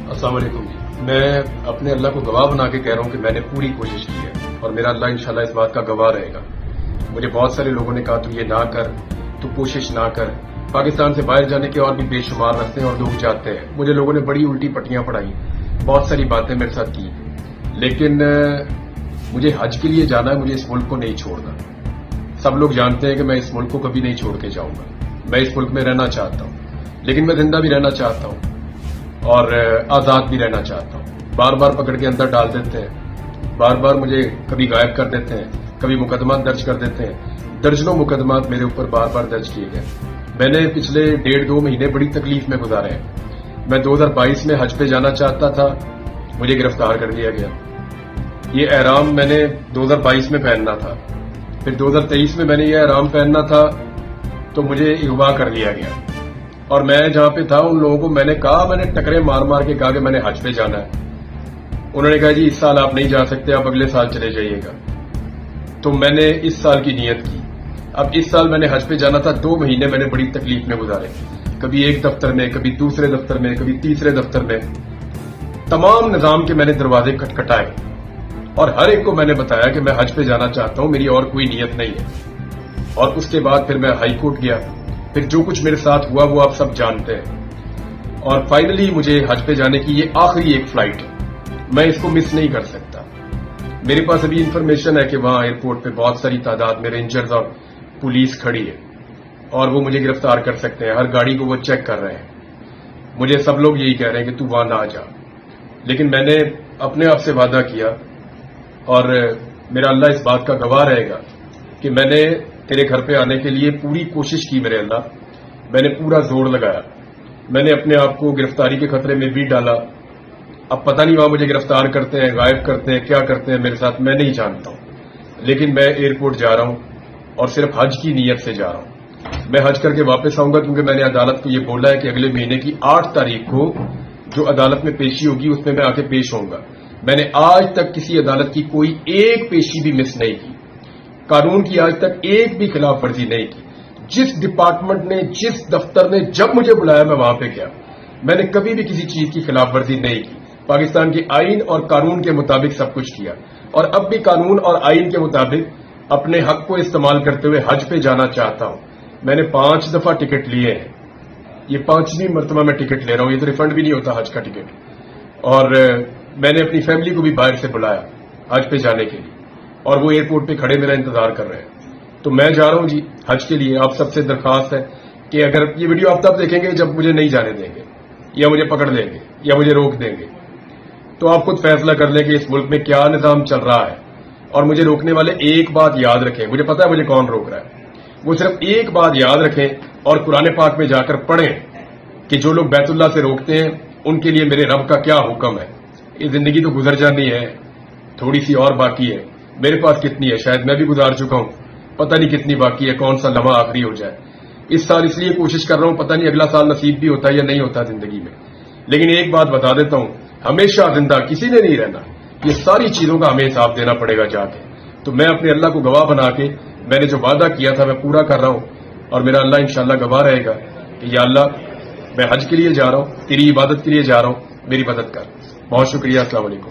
السلام علیکم جی. میں اپنے اللہ کو گواہ بنا کے کہہ رہا ہوں کہ میں نے پوری کوشش کی ہے اور میرا اللہ انشاءاللہ اس بات کا گواہ رہے گا. مجھے بہت سارے لوگوں نے کہا تو یہ نہ کر, تو کوشش نہ کر. پاکستان سے باہر جانے کے اور بھی بے شمار راستے ہیں اور لوگ جاتے ہیں. مجھے لوگوں نے بڑی الٹی پٹیاں پڑھائی, بہت ساری باتیں میرے ساتھ کی, لیکن مجھے حج کے لیے جانا ہے. مجھے اس ملک کو نہیں چھوڑنا. سب لوگ جانتے ہیں کہ میں اس ملک کو کبھی نہیں چھوڑ کے جاؤں گا. میں اس ملک میں رہنا چاہتا ہوں, لیکن میں زندہ بھی رہنا چاہتا ہوں اور آزاد بھی رہنا چاہتا ہوں. بار بار پکڑ کے اندر ڈال دیتے ہیں, بار بار مجھے کبھی غائب کر دیتے ہیں, کبھی مقدمات درج کر دیتے ہیں. درجنوں مقدمات میرے اوپر بار بار درج کیے گئے. میں نے پچھلے 1.5-2 مہینے بڑی تکلیف میں گزارے ہیں. میں 2022 میں حج پہ جانا چاہتا تھا, مجھے گرفتار کر دیا گیا. یہ احرام میں نے 2022 میں پہننا تھا, پھر 2023 میں نے یہ احرام پہننا تھا تو مجھے اغوا کر لیا گیا. اور میں جہاں پہ تھا ان لوگوں کو میں نے کہا, میں نے ٹکرے مار مار کے کہا کہ میں نے حج پہ جانا ہے. انہوں نے کہا جی اس سال آپ نہیں جا سکتے, آپ اگلے سال چلے جائیے گا. تو میں نے اس سال کی نیت کی. اب اس سال میں نے حج پہ جانا تھا. 2 مہینے میں نے بڑی تکلیف میں گزارے, کبھی ایک دفتر میں, کبھی دوسرے دفتر میں, کبھی تیسرے دفتر میں. تمام نظام کے میں نے دروازے کھٹکھٹائے اور ہر ایک کو میں نے بتایا کہ میں حج پہ جانا چاہتا ہوں, میری اور کوئی نیت نہیں ہے. اور اس کے بعد پھر میں ہائی کورٹ گیا. پھر جو کچھ میرے ساتھ ہوا وہ آپ سب جانتے ہیں. اور فائنلی مجھے حج پہ جانے کی یہ آخری ایک فلائٹ ہے, میں اس کو مس نہیں کر سکتا. میرے پاس ابھی انفارمیشن ہے کہ وہاں ایئرپورٹ پہ بہت ساری تعداد میں رینجرز اور پولیس کھڑی ہے اور وہ مجھے گرفتار کر سکتے ہیں. ہر گاڑی کو وہ چیک کر رہے ہیں. مجھے سب لوگ یہی کہہ رہے ہیں کہ تو وہاں نہ جا, لیکن میں نے اپنے آپ سے وعدہ کیا اور میرا اللہ اس بات کا گواہ رہے گا کہ میں نے تیرے گھر پہ آنے کے لیے پوری کوشش کی. میرے اللہ, میں نے پورا زور لگایا. میں نے اپنے آپ کو گرفتاری کے خطرے میں بھی ڈالا. اب پتہ نہیں وہاں مجھے گرفتار کرتے ہیں, غائب کرتے ہیں, کیا کرتے ہیں میرے ساتھ میں نہیں جانتا ہوں. لیکن میں ایئرپورٹ جا رہا ہوں اور صرف حج کی نیت سے جا رہا ہوں. میں حج کر کے واپس آؤں گا, کیونکہ میں نے عدالت کو یہ بولا ہے کہ اگلے مہینے کی 8 تاریخ کو جو عدالت میں پیشی ہوگی اس میں آ کے پیش ہوں گا. میں نے آج تک کسی عدالت کی کوئی ایک پیشی بھی مس نہیں کی. قانون کی آج تک ایک بھی خلاف ورزی نہیں کی. جس ڈپارٹمنٹ نے, جس دفتر نے جب مجھے بلایا میں وہاں پہ گیا. میں نے کبھی بھی کسی چیز کی خلاف ورزی نہیں کی. پاکستان کے آئین اور قانون کے مطابق سب کچھ کیا, اور اب بھی قانون اور آئین کے مطابق اپنے حق کو استعمال کرتے ہوئے حج پہ جانا چاہتا ہوں. میں نے 5 دفعہ ٹکٹ لیے ہیں. یہ 5ویں مرتبہ میں ٹکٹ لے رہا ہوں. یہ تو ریفنڈ بھی نہیں ہوتا حج کا ٹکٹ. اور میں نے اپنی فیملی کو بھی باہر سے بلایا حج پہ جانے کے لیے, اور وہ ایئرپورٹ پہ کھڑے میرا انتظار کر رہے ہیں. تو میں جا رہا ہوں جی حج کے لیے. آپ سب سے درخواست ہے کہ اگر یہ ویڈیو آپ تب دیکھیں گے جب مجھے نہیں جانے دیں گے, یا مجھے پکڑ لیں گے, یا مجھے روک دیں گے, تو آپ خود فیصلہ کر لیں کہ اس ملک میں کیا نظام چل رہا ہے. اور مجھے روکنے والے ایک بات یاد رکھیں, مجھے پتا ہے مجھے کون روک رہا ہے. وہ صرف ایک بات یاد رکھیں اور قرآن پاک میں جا کر پڑھیں کہ جو لوگ بیت اللہ سے روکتے ہیں ان کے لیے میرے رب کا کیا حکم ہے. یہ زندگی تو گزر جانی ہے, تھوڑی سی اور باقی ہے. میرے پاس کتنی ہے شاید میں بھی گزار چکا ہوں, پتہ نہیں کتنی باقی ہے, کون سا لمحہ آخری ہو جائے. اس سال اس لیے کوشش کر رہا ہوں, پتہ نہیں اگلا سال نصیب بھی ہوتا ہے یا نہیں ہوتا زندگی میں. لیکن ایک بات بتا دیتا ہوں, ہمیشہ زندہ کسی نے نہیں رہنا. یہ ساری چیزوں کا ہمیں حساب دینا پڑے گا جا کے. تو میں اپنے اللہ کو گواہ بنا کے میں نے جو وعدہ کیا تھا میں پورا کر رہا ہوں, اور میرا اللہ انشاءاللہ گواہ رہے گا کہ یا اللہ میں حج کے لیے جا رہا ہوں, تیری عبادت کے لیے جا رہا ہوں, میری مدد کر. بہت شکریہ. السلام علیکم.